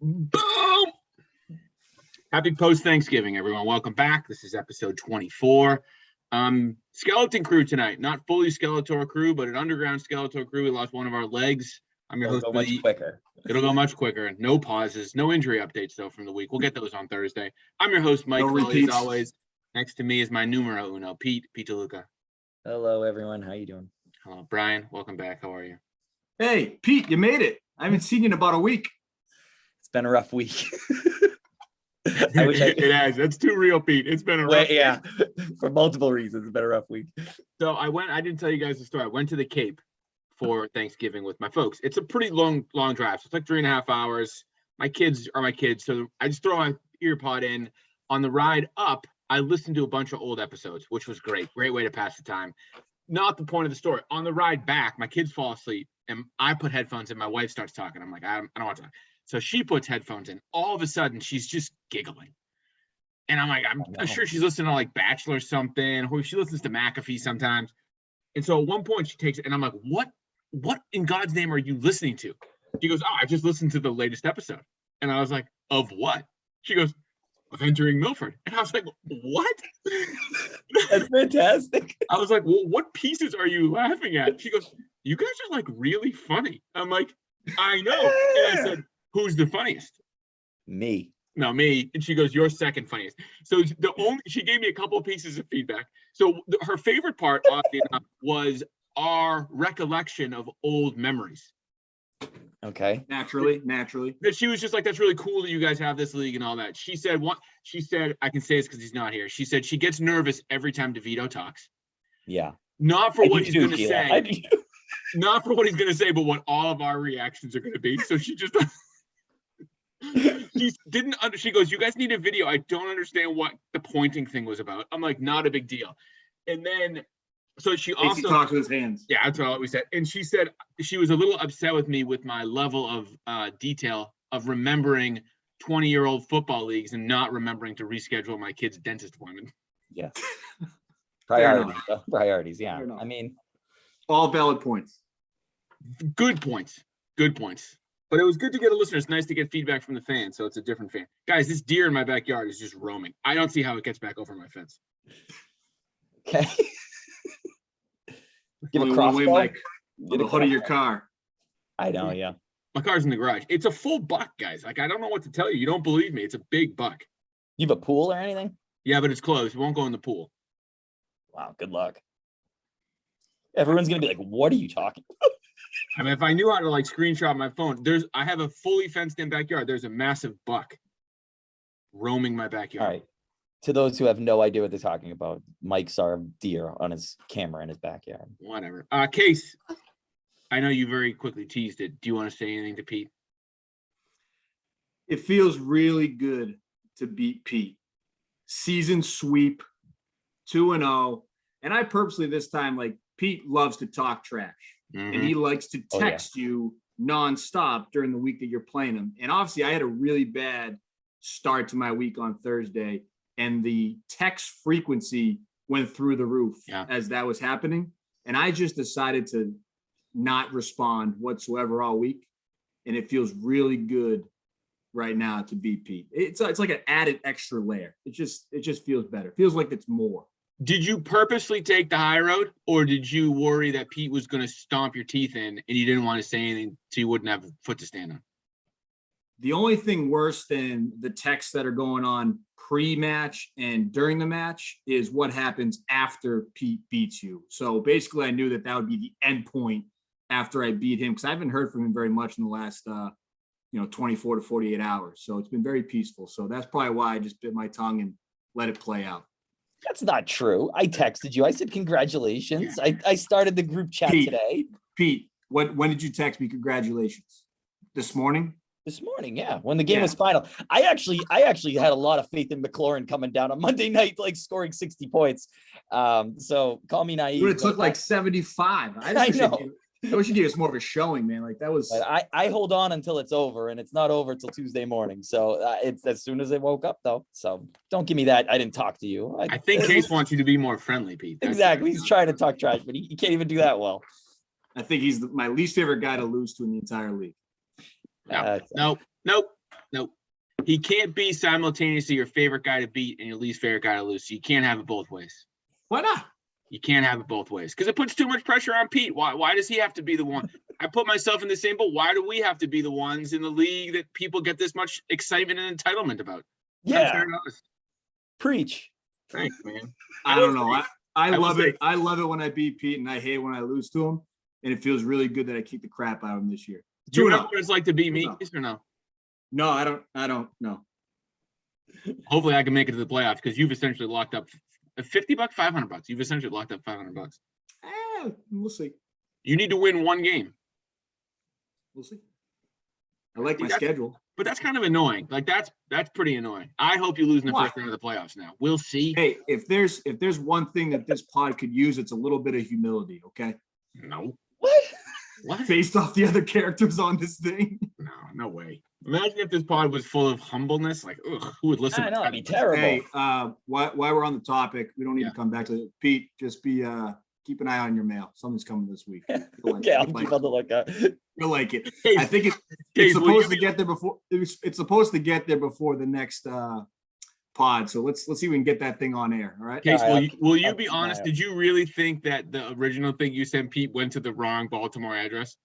Boom! Happy post-Thanksgiving, everyone. Welcome back. This is episode 24. Skeleton crew tonight. Not fully Skeletor crew, but an underground Skeletor crew. We lost one of our legs. I'm your host. It'll go much quicker. It'll go much quicker. No pauses. No injury updates, though, from the week. We'll get those on Thursday. I'm your host, Mike. No As always. Next to me is my numero uno, Pete DeLuca. Hello, everyone. How you doing? Hello, Brian. Welcome back. How are you? Hey, Pete, you made it. I haven't seen you in about a week. It's been a rough week. It has. That's too real, Pete. It's been a rough week. Yeah, for multiple reasons. It's been a rough week. So I didn't tell you guys the story. I went to the Cape for Thanksgiving with my folks. It's a pretty long drive. So it's like 3.5 hours. My kids are my kids. So I just throw my ear pod in. On the ride up, I listened to a bunch of old episodes, which was great. Great way to pass the time. Not the point of the story. On the ride back, my kids fall asleep and I put headphones in. My wife starts talking. I'm like, I don't want to talk. So she puts headphones in. All of a sudden, she's just giggling. And I'm like, I'm sure she's listening to like Bachelor or something, or she listens to McAfee sometimes. And so at one point she takes it, and I'm like, what in God's name are you listening to? She goes, I just listened to the latest episode. And I was like, of what? She goes, of Entering Milford. And I was like, what? That's fantastic. I was like, well, what pieces are you laughing at? She goes, you guys are like really funny. I'm like, I know. And I said, who's the funniest? Me. No, me. And she goes, you're second funniest. So she gave me a couple of pieces of feedback. So her favorite part, oddly enough, was our recollection of old memories. Okay. Naturally. That she was just like, that's really cool that you guys have this league and all that. She said, I can say this because he's not here. She said she gets nervous every time DeVito talks. Yeah. Not for what he's going to say. Not for what he's going to say, but what all of our reactions are going to be. So she just... She goes, you guys need a video. I don't understand what the pointing thing was about. I'm like, not a big deal. And then so she also talked with his hands. Yeah, that's what we said. And she said she was a little upset with me with my level of detail of remembering 20-year-old football leagues and not remembering to reschedule my kid's dentist appointment. Yeah. Priorities. Yeah. I mean, all valid points. Good points. But it was good to get a listener. It's nice to get feedback from the fans, so it's a different fan. Guys, this deer in my backyard is just roaming. I don't see how it gets back over my fence. Okay. Give a crossbow. Like the hood of your car. I know, yeah. My car's in the garage. It's a full buck, guys. Like, I don't know what to tell you. You don't believe me. It's a big buck. You have a pool or anything? Yeah, but it's closed. It won't go in the pool. Wow, good luck. Everyone's going to be like, what are you talking about? I mean, if I knew how to like screenshot my phone, I have a fully fenced in backyard. There's a massive buck roaming my backyard. All right. To those who have no idea what they're talking about, Mike saw a deer on his camera in his backyard. Whatever. Case, I know you very quickly teased it. Do you want to say anything to Pete? It feels really good to beat Pete. Season sweep, 2-0. And I purposely this time, like, Pete loves to talk trash. Mm-hmm. And he likes to text you nonstop during the week that you're playing him. And obviously, I had a really bad start to my week on Thursday, and the text frequency went through the roof as that was happening. And I just decided to not respond whatsoever all week. And it feels really good right now to beat Pete. It's like an added extra layer. It just feels better. It feels like it's more. Did you purposely take the high road, or did you worry that Pete was going to stomp your teeth in and you didn't want to say anything so you wouldn't have a foot to stand on? The only thing worse than the texts that are going on pre-match and during the match is what happens after Pete beats you. So basically, I knew that would be the end point after I beat him, because I haven't heard from him very much in the last 24 to 48 hours. So it's been very peaceful. So that's probably why I just bit my tongue and let it play out. That's not true. I texted you. I said, congratulations. Yeah. I started the group chat today. Pete, when did you text me congratulations? This morning? This morning, yeah. When the game was final. I actually had a lot of faith in McLaurin coming down on Monday night, like scoring 60 points. So call me naive. It took like 75. I know. I wish you gave us more of a showing, man. Like that was. But I hold on until it's over, and it's not over till Tuesday morning. So it's as soon as I woke up, though. So don't give me that. I didn't talk to you. I think Case wants you to be more friendly, Pete. Exactly. He's trying to talk trash, but he can't even do that well. I think he's my least favorite guy to lose to in the entire league. Nope. Nope. He can't be simultaneously your favorite guy to beat and your least favorite guy to lose. So you can't have it both ways. Why not? You can't have it both ways because it puts too much pressure on Pete. Why does he have to be the one? I put myself in the same boat. Why do we have to be the ones in the league that people get this much excitement and entitlement about? Yeah. Preach. Thanks, man. I don't know. I love say- it. I love it when I beat Pete, and I hate when I lose to him. And it feels really good that I kicked the crap out of him this year. Do you 2-0. remember what it's like to beat me? 2-0. Yes or no? No, I don't know. Hopefully I can make it to the playoffs because you've essentially locked up $50, $500. You've essentially locked up $500. We'll see. You need to win one game. We'll see. I like my That's- schedule. But that's kind of annoying. Like that's pretty annoying. I hope you lose in the Why? first round of the playoffs now. We'll see. Hey, if there's one thing that this pod could use, it's a little bit of humility, okay? No. What? What? Based off the other characters on this thing. No way. Imagine if this pod was full of humbleness. Like, ugh, who would listen? I know, to it'd be terrible. Hey, while we're on the topic, we don't need to come back to it. Pete, just keep an eye on your mail. Something's coming this week. Okay, I'll keep on the lookout. You'll like it. Case, I think it's Case, will supposed you to get there before it's supposed to get there before the next pod. So let's see if we can get that thing on air. All right. Case, All right, will you I'll be keep an eye honest? out. Did you really think that the original thing you sent Pete went to the wrong Baltimore address?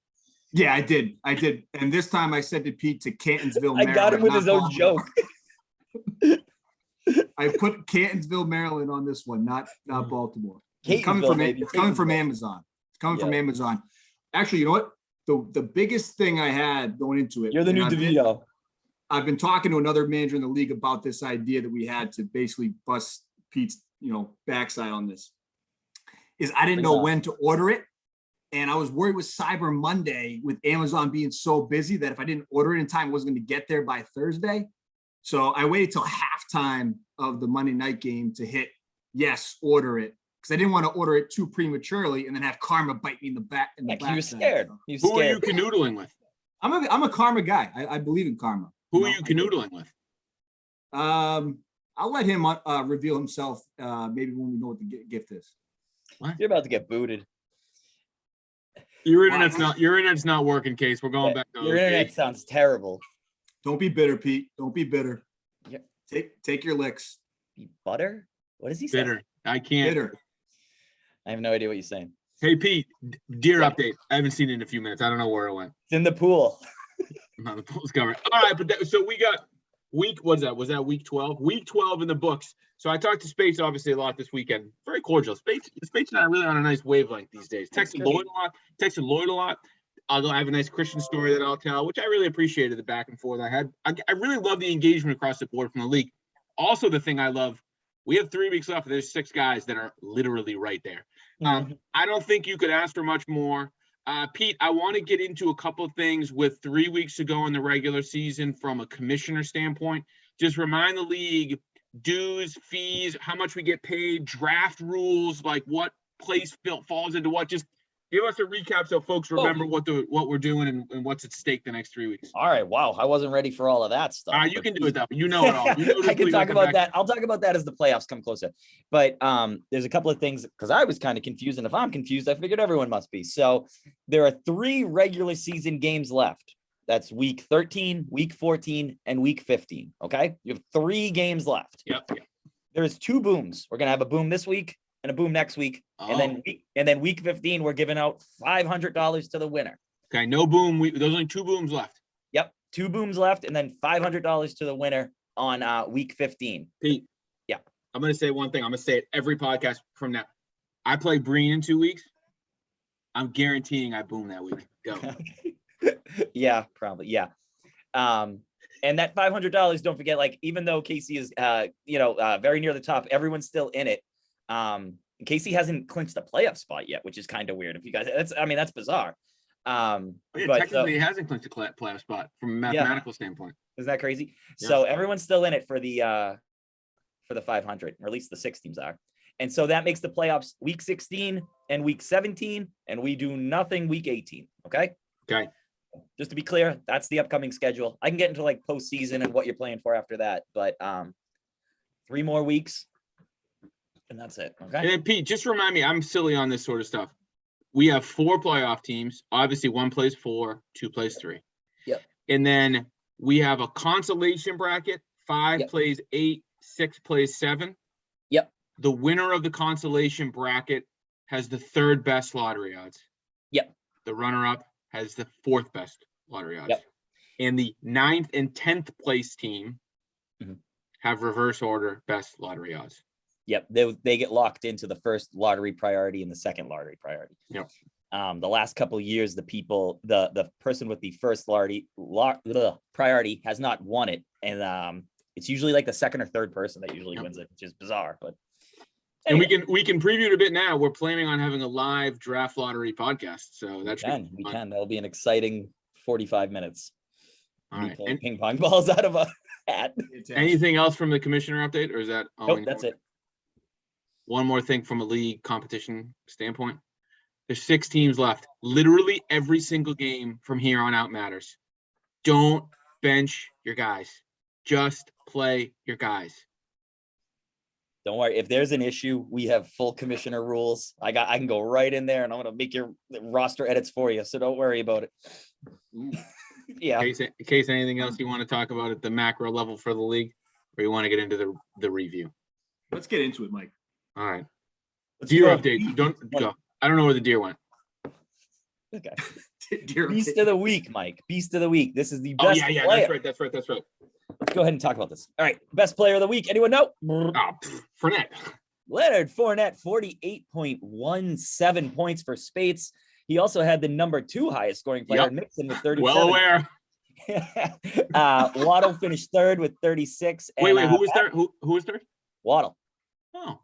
Yeah, I did. And this time I said to Pete to Cantonsville, I Maryland. got him with not his own Baltimore. joke. I put Cantonsville, Maryland on this one, not Baltimore. It's coming Catonsville, from baby, it's coming from Catonsville. Amazon. It's coming from Yeah. Amazon. Actually, you know what? The biggest thing I had going into it. You're the and new DeVito. I've been talking to another manager in the league about this idea that we had to basically bust Pete's, backside on this. Is I didn't Bring it know on. when to order it. And I was worried with Cyber Monday with Amazon being so busy that if I didn't order it in time, it wasn't going to get there by Thursday. So I waited till halftime of the Monday night game to hit yes, order it. Because I didn't want to order it too prematurely and then have karma bite me in the back. Like you were backside. scared. So You Who are you scared. canoodling with? I'm a karma guy. I believe in karma. Who are you canoodling with? I'll let him reveal himself maybe when we know what the gift is. You're about to get booted. Your internet's not working, Case. We're going Yeah, back to your internet sounds terrible. Don't be bitter, Pete. Don't be bitter. Yeah. Take your licks. Butter? What does he say? bitter. I can't. Bitter. I have no idea what you're saying. Hey Pete, deer Yeah. update. I haven't seen it in a few minutes. I don't know where it went. It's in the pool. No, the pool's covered. All right, but so we got week. What's that? Was that week 12? Week 12 in the books. So I talked to Spates obviously a lot this weekend. Very cordial. Spates and I are really on a nice wavelength these days. Texted great. Lloyd a lot. I have a nice Christian story that I'll tell, which I really appreciated the back and forth I had. I really love the engagement across the board from the league. Also, the thing I love, we have 3 weeks left. There's 6 guys that are literally right there. I don't think you could ask for much more. Pete, I want to get into a couple of things with 3 weeks to go in the regular season from a commissioner standpoint. Just remind the league dues, fees, how much we get paid, draft rules, like what place falls into what. Just give us a recap so folks remember what we're doing and what's at stake the next 3 weeks. All right. Wow. I wasn't ready for all of that stuff. You can do it though. You know it all. You know this I can league talk like the about back- that. I'll talk about that as the playoffs come closer. But there's a couple of things because I was kind of confused. And if I'm confused, I figured everyone must be. So there are 3 regular season games left. That's week 13, week 14, and week 15. Okay. You have 3 games left. Yep. There's 2 booms. We're going to have a boom this week and a boom next week. And then week 15, we're giving out $500 to the winner. Okay, no boom. There's only 2 booms left. Yep. 2 booms left and then $500 to the winner on week 15. Pete. Yeah. I'm going to say one thing. I'm going to say it every podcast from now. I play Breen in 2 weeks. I'm guaranteeing I boom that week. Go. Yeah, probably. Yeah. And that $500, don't forget, like, even though Casey is, very near the top, everyone's still in it. Casey hasn't clinched a playoff spot yet, which is kind of weird. If you guys, that's bizarre. But technically, he hasn't clinched a playoff spot from a mathematical standpoint. Isn't that crazy? Yeah. So everyone's still in it for the 500, or at least the 6 teams are. And so that makes the playoffs week 16 and week 17, and we do nothing week 18. Okay. Okay. Just to be clear, that's the upcoming schedule. I can get into like postseason and what you're playing for after that, but 3 more weeks, and that's it. Okay. And then Pete, just remind me, I'm silly on this sort of stuff. We have 4 playoff teams. Obviously, 1 plays 4, 2 plays 3. Yep. And then We have a consolation bracket. 5 Yep. plays 8, 6 plays 7. Yep. The winner of the consolation bracket has the 3rd best lottery odds. Yep. The runner-up has the 4th best lottery odds. Yep. And the 9th and 10th place team have reverse order best lottery odds. Yep. They get locked into the first lottery priority and the second lottery priority. Yep. The last couple of years, the person with the first priority has not won it. And it's usually like the second or third person that usually wins it, which is bizarre. But and we can preview it a bit now. We're planning on having a live draft lottery podcast. So that's we can. That'll be an exciting 45 minutes. All Me right. pulling ping pong balls out of a hat. Anything else from the commissioner update, or is that all? Nope, that's it. One more thing from a league competition standpoint. There's 6 teams left. Literally every single game from here on out matters. Don't bench your guys. Just play your guys. Don't worry. If there's an issue, we have full commissioner rules. I can go right in there and I'm gonna make your roster edits for you. So don't worry about it. Yeah. In case anything else you want to talk about at the macro level for the league, or you want to get into the review. Let's get into it, Mike. All right. Let's Deer go. update. Don't go. I don't know where the deer went. Okay. Deer Beast update. of the week, Mike. Beast of the week. This is the Oh best yeah, player. that's right. Let's go ahead and talk about this. All right. Best player of the week. Anyone know? Oh, Fournette. Leonard Fournette, 48.17 points for Spates. He also had the number 2 highest scoring player, Mixon, with 37. Well aware. Waddle finished 3rd with 36. Wait, who was third? Who was third? Waddle. Oh.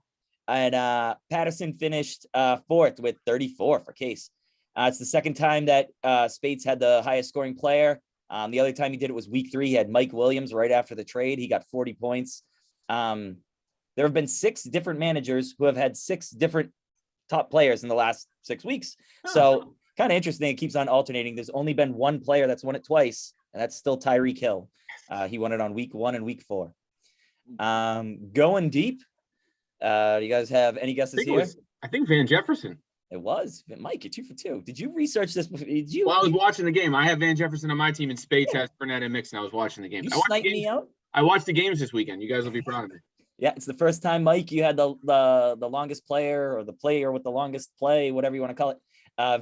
And Patterson finished 4th with 34 for Case. It's the second time that Spates had the highest scoring player. The other time he did it was week 3. He had Mike Williams right after the trade. He got 40 points. There have been 6 different managers who have had 6 different top players in the last 6 weeks. So kind of interesting. It keeps on alternating. There's only been one player that's won it twice, and that's still Tyreek Hill. He won it on week 1 and week 4. Going deep. Do you guys have any guesses here? I think Van Jefferson. It was. Mike, you're 2 for 2. Did you research this? Did you? Well, I was watching the game. I have Van Jefferson on my team, and Spates has Fournette and Mixon. I was watching the game. You sniped me out? I watched the games this weekend. You guys will be proud of me. Yeah, it's the first time, Mike, you had the longest player, or the player with the longest play, whatever you want to call it.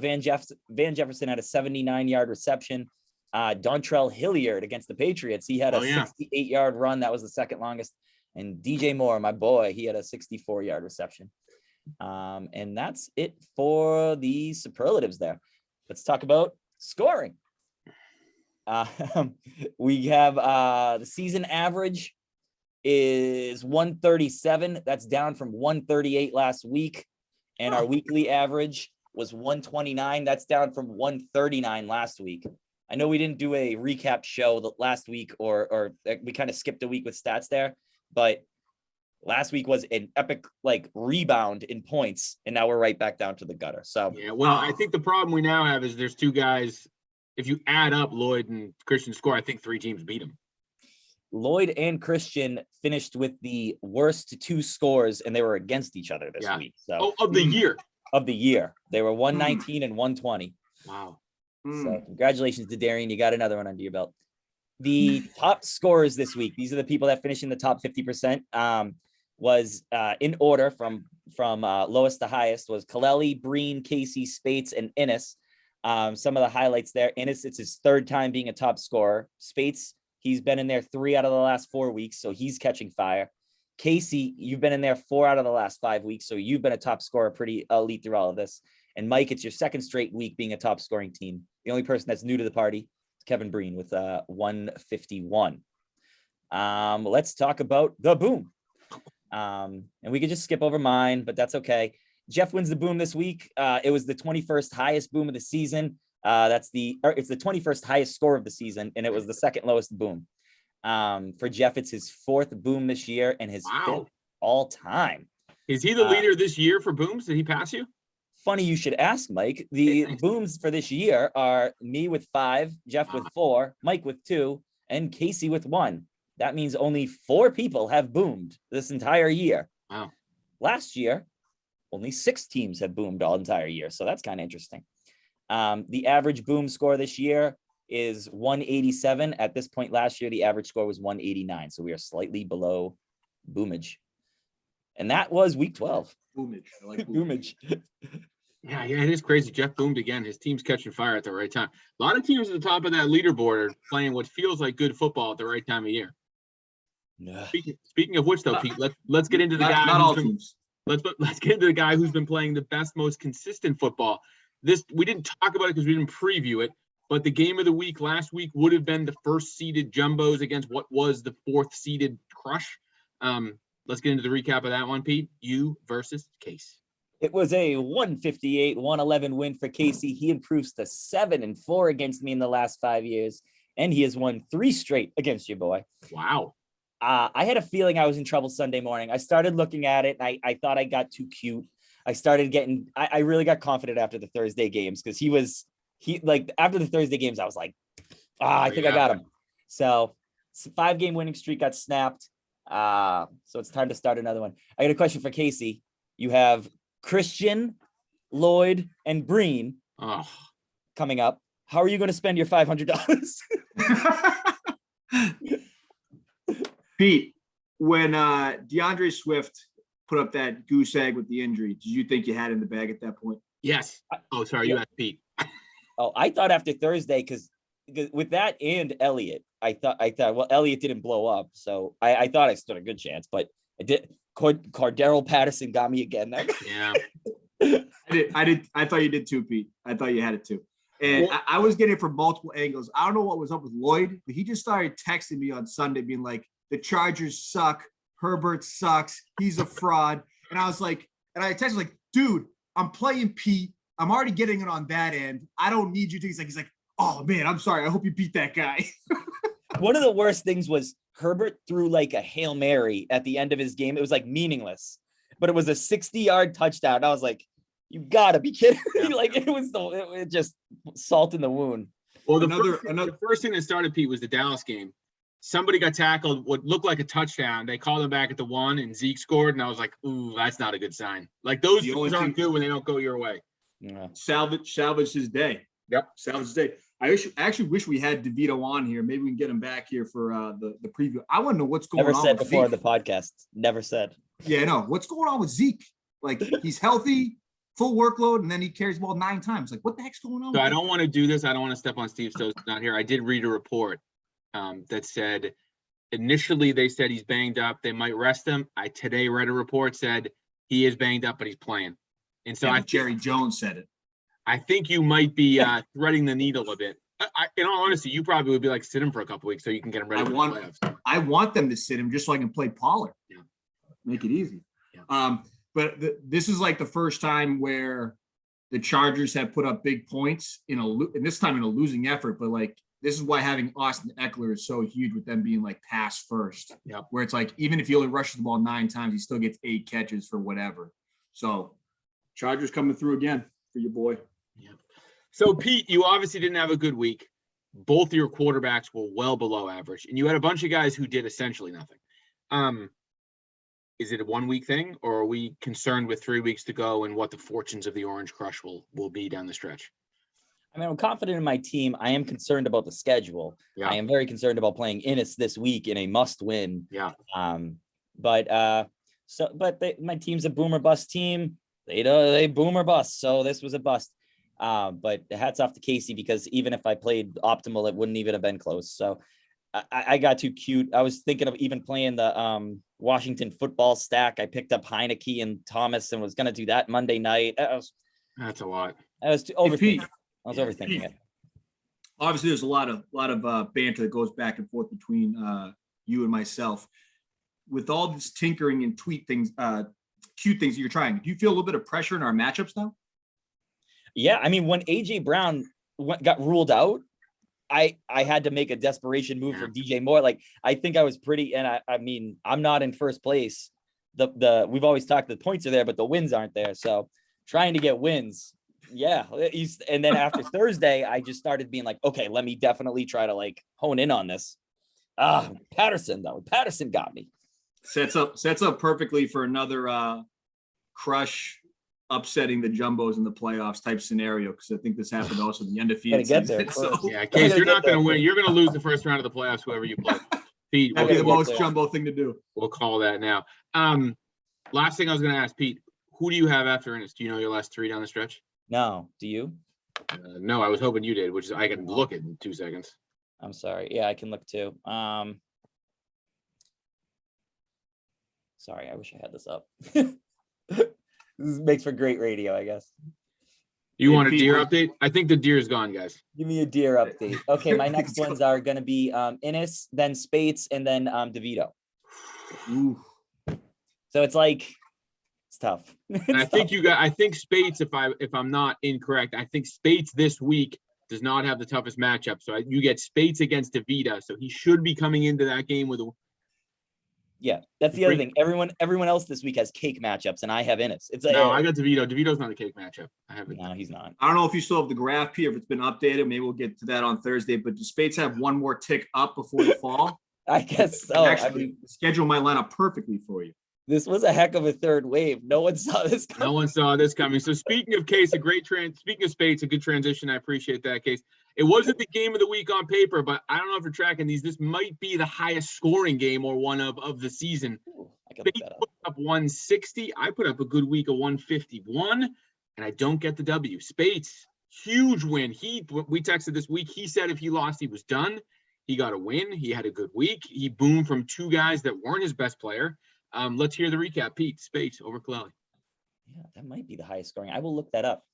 Van Jefferson had a 79-yard reception. Dontrell Hilliard against the Patriots, he had a 68-yard run. That was the second longest. And DJ Moore, my boy, he had a 64-yard reception. And that's it for the superlatives there. Let's talk about scoring. We have the season average is 137. That's down from 138 last week. And our weekly average was 129. That's down from 139 last week. I know we didn't do a recap show last week, or we kind of skipped a week with stats there, but last week was an epic rebound in points, and now we're right back down to the gutter. So yeah, well, I think the problem we now have is there's 2 guys. If you add up Lloyd and Christian score, I think 3 teams beat them. Lloyd and Christian finished with the worst 2 scores, and they were against each other this week. So of the year. Of the year, they were 119 and 120. Wow. So congratulations to Darian. You got another one under your belt. The top scorers this week, these are the people that finished in the top 50%, was in order from lowest to highest, was Kaleli, Breen, Casey, Spates, and Innes. Some of the highlights there. Innes, it's his 3rd time being a top scorer. Spates, he's been in there 3 out of the last 4 weeks, so he's catching fire. Casey, you've been in there 4 out of the last 5 weeks, so you've been a top scorer, pretty elite through all of this. And Mike, it's your 2nd straight week being a top scoring team. The only person that's new to the party is Kevin Breen with 151. Let's talk about the boom. And we could just skip over mine, but that's okay. Jeff wins the boom this week. It was the 21st highest boom of the season. It's the 21st highest score of the season, and it was the 2nd lowest boom. For Jeff, it's his 4th boom this year and his 5th all time. Is he the leader this year for booms? Did he pass you? Funny you should ask, Mike. The booms for this year are me with 5, Jeff with 4, Mike with 2, and Casey with 1. That means only 4 people have boomed this entire year. Wow. Last year, only 6 teams have boomed all entire year. So that's kind of interesting. The average boom score this year is 187. At this point last year, the average score was 189. So we are slightly below boomage. And that was week 12. Boomage. I like Boomage. Yeah, it is crazy. Jeff boomed again. His team's catching fire at the right time. A lot of teams at the top of that leaderboard are playing what feels like good football at the right time of year. Yeah. Speaking of which, though, Pete, let's get into the guy. Not all teams. Let's get into the guy who's been playing the best, most consistent football. We didn't talk about it because we didn't preview it, but the game of the week last week would have been the first seeded Jumbos against what was the fourth seeded Crush. Let's get into the recap of that one, Pete. You versus Case. It was a 158-111 win for Casey. He improves to 7-4 against me in the last 5 years, and he has won 3 straight against your boy. Wow. I had a feeling I was in trouble Sunday morning. I started looking at it, and I thought I got too cute. I really got confident after the Thursday games because after the Thursday games, I was like, I think I got him. So 5-game winning streak got snapped. So it's time to start another one. I got a question for Casey. You have Christian, Lloyd, and Breen coming up. How are you going to spend your $500? Pete, when DeAndre Swift put up that goose egg with the injury, did you think you had it in the bag at that point? Yes. Oh, sorry, you asked Pete. I thought after Thursday, because with that and Elliott, I thought, well, Elliott didn't blow up, so I thought I stood a good chance, but I did. Cordero Patterson got me again. Yeah. I thought you did too, Pete. I thought you had it too. And I was getting it from multiple angles. I don't know what was up with Lloyd, but he just started texting me on Sunday being like, the Chargers suck. Herbert sucks. He's a fraud. And I was like, and I texted like, dude, I'm playing Pete. I'm already getting it on that end. I don't need you to. He's like, oh man, I'm sorry. I hope you beat that guy. One of the worst things was Herbert threw like a Hail Mary at the end of his game. It was like meaningless, but it was a 60-yard touchdown. I was like, you gotta be kidding me. Yeah. Like it just salt in the wound. Well, the first thing that started, Pete, was the Dallas game. Somebody got tackled, what looked like a touchdown. They called him back at the 1 and Zeke scored. And I was like, ooh, that's not a good sign. Like those aren't good when they don't go your way. Yeah. Salvage his day. Yep. Salvage his day. I actually wish we had DeVito on here. Maybe we can get him back here for the preview. I want to know what's going on. Never said with before Zeke. the podcast. Never said. Yeah, no. What's going on with Zeke? Like he's healthy, full workload, and then he carries the ball 9 times. Like what the heck's going on? So I don't want to do this. I don't want to step on Steve's toes. Not here. I did read a report that said initially they said he's banged up. They might rest him. I today read a report said he is banged up, but he's playing. And so Jerry Jones said it. I think you might be threading the needle a bit. In all honesty, you probably would be like sit him for a couple weeks so you can get him ready for the playoffs. I want them to sit him just so I can play Pollard. Yeah. Make it easy. Yeah. But this is like the first time where the Chargers have put up big points and this time in a losing effort. But like this is why having Austin Eckler is so huge with them being like pass first. Yeah. Where it's like even if he only rushes the ball 9 times, he still gets 8 catches for whatever. So Chargers coming through again for your boy. Yeah. So Pete, you obviously didn't have a good week. Both of your quarterbacks were well below average, and you had a bunch of guys who did essentially nothing. Is it a 1 week thing, or are we concerned with 3 weeks to go and what the fortunes of the Orange Crush will be down the stretch? I mean, I'm confident in my team. I am concerned about the schedule. Yeah. I am very concerned about playing Innis this week in a must win. Yeah. But my team's a boomer bust team. They boomer bust. So this was a bust. But hats off to Casey, because even if I played optimal, it wouldn't even have been close. So I got too cute. I was thinking of even playing the Washington football stack. I picked up Heineke and Thomas and was going to do that Monday night. That's a lot. I was overthinking. I was overthinking it. Obviously, there's a lot of banter that goes back and forth between you and myself. With all this tinkering and cute things that you're trying, do you feel a little bit of pressure in our matchups now? Yeah, I mean, when AJ Brown got ruled out, I had to make a desperation move for DJ Moore. Like, I think I was pretty, and I mean, I'm not in first place. We've always talked, the points are there, but the wins aren't there. So trying to get wins. Yeah. And then after Thursday, I just started being like, okay, let me definitely try to like hone in on this. Patterson got me. Sets up perfectly for another crush upsetting the jumbos in the playoffs type scenario, because I think this happened also in the undefeated Gotta get season. there So first. Yeah, Case, gotta you're get not going to there. win. You're going to lose the first round of the playoffs, whoever you play. Pete, that'd be the gotta get most there. jumbo thing to do. we'll call that now. Last thing I was going to ask, Pete, who do you have after Ennis? Do you know your last three down the stretch? No, do you? No, I was hoping you did, which is I can look it in 2 seconds. I'm sorry. Yeah, I can look too. Sorry, I wish I had this up. This makes for great radio, I guess. You Hey, want a Pete, deer what- update? I think the deer's gone, guys. Give me a deer update. Okay, my next ones are going to be Innis, then Spates, and then DeVito. Ooh. So it's like it's tough. And I think I think Spates, if I'm not incorrect, I think Spates this week does not have the toughest matchup. So you get Spates against DeVita, so he should be coming into that game with a. Yeah, that's the other thing. Everyone else this week has cake matchups, and I have Innis. It's like No, I got DeVito. DeVito's not a cake matchup. I have it. no, he's not. I don't know if you still have the graph here, if it's been updated. Maybe we'll get to that on Thursday. But do Spates have one more tick up before the fall? I guess so. Actually, I mean, the schedule might line up perfectly for you. this was a heck of a third wave. No one saw this coming. No one saw this coming. So speaking of Case, speaking of Spates, a good transition. I appreciate that, Case. It wasn't the game of the week on paper, but I don't know if you're tracking these. This might be the highest scoring game or one of the season. Ooh, I can look Spates that up. put up 160. I put up a good week of 151, and I don't get the W. Spates, huge win. We texted this week. He said if he lost, he was done. He got a win. He had a good week. He boomed from 2 guys that weren't his best player. Let's hear the recap. Pete, Spates over Clelly. Yeah, that might be the highest scoring. I will look that up.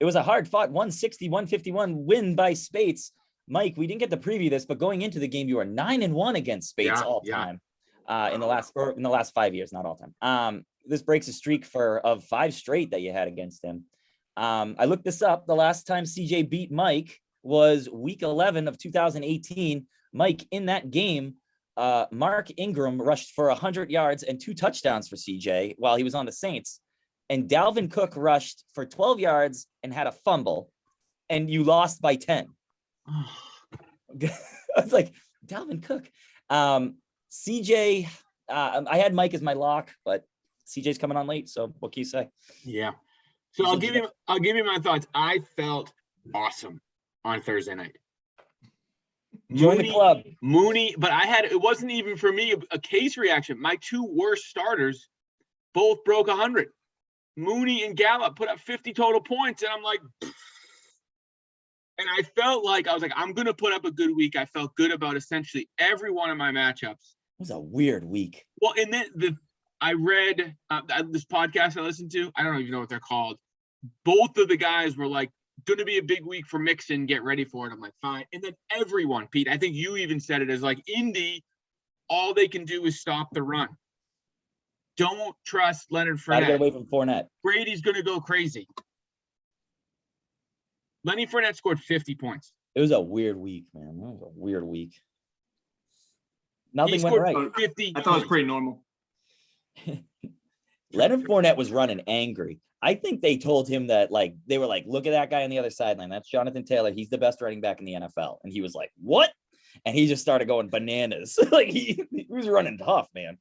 It was a hard fought 160, 151 win by Spates. Mike, we didn't get to preview this, but going into the game, you were 9-1 against Spates all time in the last 5 years, not all time. This breaks a streak of 5 straight that you had against him. I looked this up. The last time CJ beat Mike was week 11 of 2018. Mike, in that game, Mark Ingram rushed for 100 yards and 2 touchdowns for CJ while he was on the Saints. And Dalvin Cook rushed for 12 yards and had a fumble, and you lost by 10. I was like, Dalvin Cook. CJ, I had Mike as my lock, but CJ's coming on late, so what can you say? Yeah. So I'll give you my thoughts. I felt awesome on Thursday night. Join the club. Mooney, but it wasn't even for me a Case reaction. My 2 worst starters both broke 100. Mooney and Gallup put up 50 total points, and I'm like, pfft. And I felt like I'm gonna put up a good week. I felt good about essentially every one of my matchups. It was a weird week. Well, and then I read this podcast I listened to. I don't even know what they're called. Both of the guys were like, gonna be a big week for Mixon. Get ready for it. I'm like, fine. And then everyone, Pete, I think you even said it as like Indy, all they can do is stop the run. Don't trust Leonard Fournette. Gotta get away from Fournette. Brady's going to go crazy. Lenny Fournette scored 50 points. It was a weird week, man. It was a weird week. He Nothing went scored right. 50 I thought it was points. pretty normal. Leonard Fournette was running angry. I think they told him that, like, they were like, look at that guy on the other sideline. That's Jonathan Taylor. He's the best running back in the NFL. And he was like, what? And he just started going bananas. Like he was running tough, man.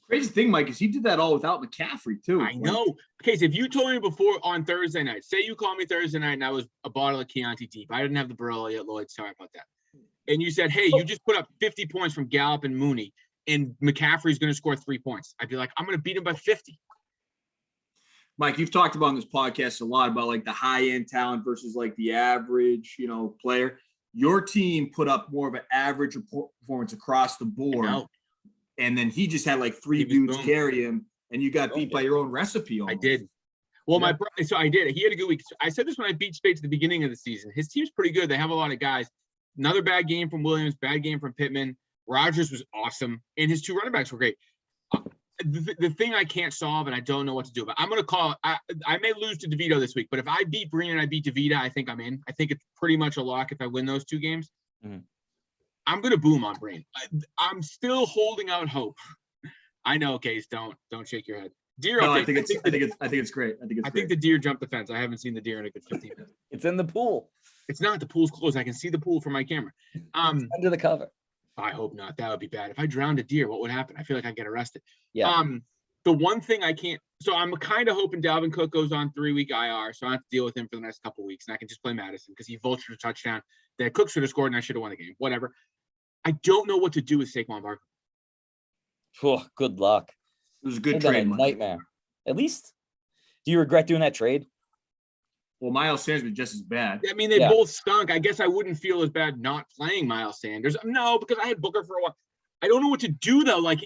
Crazy thing, Mike, is he did that all without McCaffrey, too. I know. Case, if you told me before on Thursday night, say you called me Thursday night and I was a bottle of Chianti deep. I didn't have the Barolo yet, Lloyd. Sorry about that. And you said, hey, you just put up 50 points from Gallup and Mooney, and McCaffrey's going to score 3 points. I'd be like, I'm going to beat him by 50. Mike, you've talked about on this podcast a lot about like the high-end talent versus like the average, player. Your team put up more of an average performance across the board. And then he just had like 3 dudes carry him, and you got beat by your own recipe. Almost. I did. Well, so I did. He had a good week. I said this when I beat Spates at the beginning of the season. His team's pretty good. They have a lot of guys. Another bad game from Williams, bad game from Pittman. Rodgers was awesome, and his 2 running backs were great. The thing I can't solve, and I don't know what to do, but I'm going to call it. I may lose to DeVito this week, but if I beat Breen and I beat DeVita, I think I'm in. I think it's pretty much a lock if I win those 2 games. Mm-hmm. I'm going to boom on Breen. I'm still holding out hope. I know, Case. Don't shake your head. Deer. No, I think it's great. I think the deer jumped the fence. I haven't seen the deer in a good 15 minutes. It's in the pool. It's not. The pool's closed. I can see the pool from my camera. Under the cover. I hope not. That would be bad. If I drowned a deer, what would happen? I feel like I'd get arrested. Yeah. The one thing I can't, so I'm kind of hoping Dalvin Cook goes on 3-week IR, so I don't have to deal with him for the next couple of weeks, and I can just play Madison because he vultured a touchdown that Cook should have scored, and I should have won the game. Whatever. I don't know what to do with Saquon Barkley. Oh, good luck. It was a good It's been trade. a nightmare. At least, do you regret doing that trade? Well, Miles Sanders was just as bad. I mean, they both stunk. I guess I wouldn't feel as bad not playing Miles Sanders. No, because I had Booker for a while. I don't know what to do though. Like,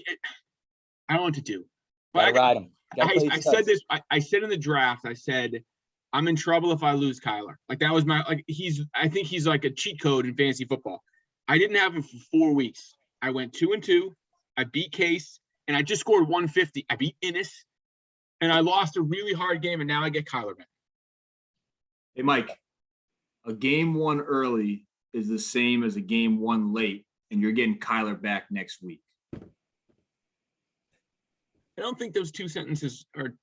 I don't know what to do. But Gotta ride him. I said this. I said in the draft. I said, I'm in trouble if I lose Kyler. Like that was my like. I think he's like a cheat code in fantasy football. I didn't have him for 4 weeks. I went 2-2. I beat Case, and I just scored 150. I beat Innis, and I lost a really hard game, and now I get Kyler back. Hey, Mike, a game won early is the same as a game won late, and you're getting Kyler back next week. I don't think those two sentences are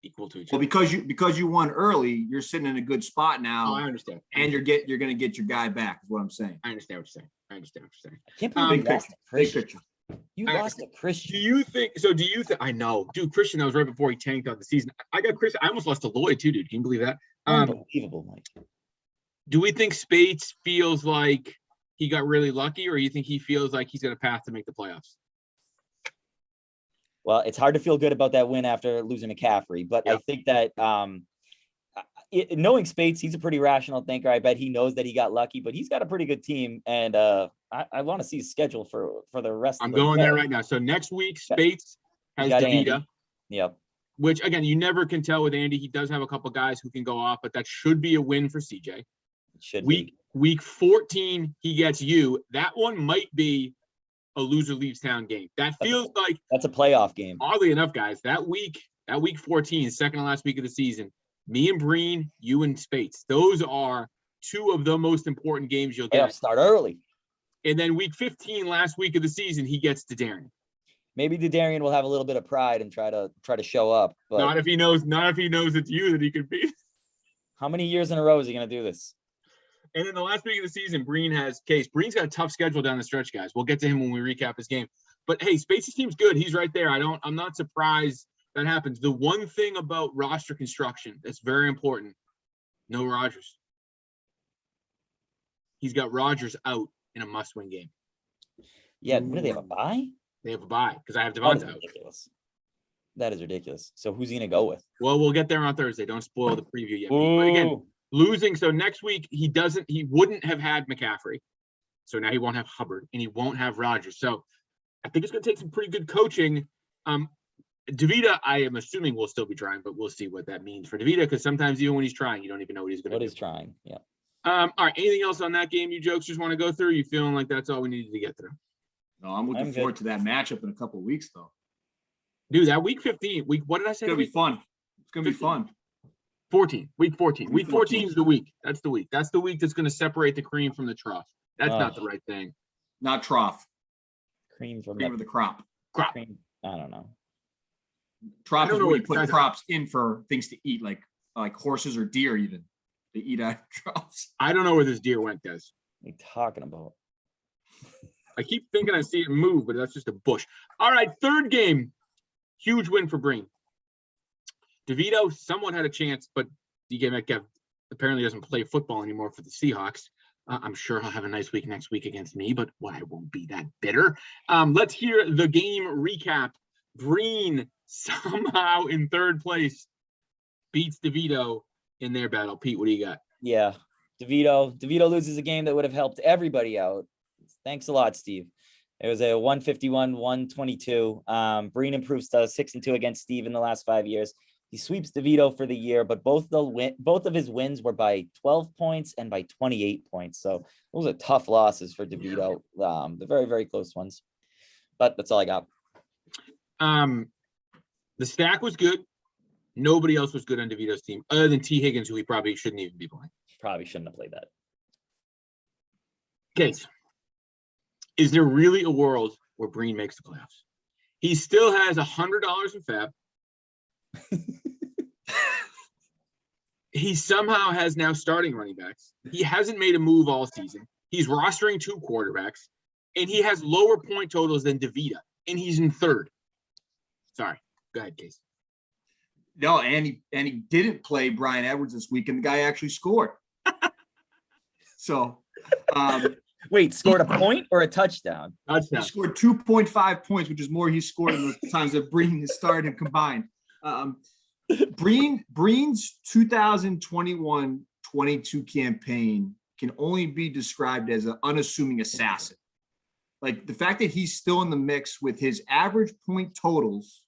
equal to each Well, other. because you won early, you're sitting in a good spot now, Oh, I understand. and you're going to get your guy back. Is what I'm saying. I understand what you're saying. I understand what you're saying. I can't believe Big you lost picture. to Big Christian. picture. You lost to Do Christian. you think so? Do you think I know, dude? Christian, that was right before he tanked out the season. I got Christian. I almost lost to Lloyd too, dude. Can you believe that? Unbelievable, Mike. Do we think Spates feels like he got really lucky, or you think he feels like he's got a path to make the playoffs? Well, it's hard to feel good about that win after losing McCaffrey, but I think that knowing Spates, he's a pretty rational thinker. I bet he knows that he got lucky, but he's got a pretty good team, and I want to see his schedule for the rest. I'm going there right now. So next week, Spates has DeVita. Yep. Which again, you never can tell with Andy. He does have a couple guys who can go off, but that should be a win for CJ. Week 14, he gets you. That one might be a loser leaves town game. That feels like that's a playoff game. Oddly enough, guys, that week 14, second to last week of the season, me and Breen, you and Spates, those are two of the most important games you'll get. Start early. And then week 15, last week of the season, he gets to Darian. Maybe Darian will have a little bit of pride and try to show up. But not if he knows it's you that he could beat. How many years in a row is he going to do this? And then the last week of the season, Breen has Case. Breen's got a tough schedule down the stretch, guys. We'll get to him when we recap his game. But hey, Space's team's good. He's right there. I'm not surprised that happens. The one thing about roster construction that's very important, no Rodgers. He's got Rodgers out in a must-win game. Yeah, what do they have, a bye? They have a bye because I have Devonta out. Ridiculous. That is ridiculous. So who's he going to go with? Well, we'll get there on Thursday. Don't spoil the preview yet. But again, losing. So next week, he wouldn't have had McCaffrey. So now he won't have Hubbard and he won't have Rodgers. So I think it's going to take some pretty good coaching. DeVita, I am assuming will still be trying, but we'll see what that means for DeVita because sometimes even when he's trying, you don't even know what he's going to do. What he's trying, yeah. All right. Anything else on that game you jokes just want to go through? You feeling like that's all we needed to get through? No, I'm looking forward to that matchup in a couple of weeks, though. Dude, that week 15, what did I say? It's going to be fun. It's going to be fun. 14, week 14. Week 14 is the week. That's the week. That's the week that's going to separate the cream from the trough. That's not the right thing. Not trough. Cream of the crop. Crop. Cream. I don't know. Trough is where you put crops in for things to eat, like horses or deer even. They eat out of troughs. I don't know where this deer went, guys. What are you talking about? I keep thinking I see it move, but that's just a bush. All right, third game. Huge win for Breen. DeVito somewhat had a chance, but DK Metcalf apparently doesn't play football anymore for the Seahawks. I'm sure he'll have a nice week next week against me, but I won't be that bitter. Let's hear the game recap. Breen somehow in third place beats DeVito in their battle. Pete, what do you got? Yeah, DeVito loses a game that would have helped everybody out. Thanks a lot, Steve. It was a 151-122. Breen improves to 6-2 against Steve in the last 5 years. He sweeps DeVito for the year, but both of his wins were by 12 points and by 28 points. So those are tough losses for DeVito. The very, very close ones. But that's all I got. The stack was good. Nobody else was good on DeVito's team other than T. Higgins, who he probably shouldn't even be playing. Probably shouldn't have played that. Case. Is there really a world where Breen makes the playoffs? He still has $100 in fab. He somehow has now starting running backs. He hasn't made a move all season. He's rostering 2 quarterbacks, and he has lower point totals than DeVita, and he's in third. Sorry. Go ahead, Case. No, and he didn't play Brian Edwards this week, and the guy actually scored. So, Wait, scored a point or a touchdown? he Touchdown. scored 2.5 points, which is more he scored in the times that Breen has started and combined. Breen's 2021-22 campaign can only be described as an unassuming assassin. Like the fact that he's still in the mix with his average point totals,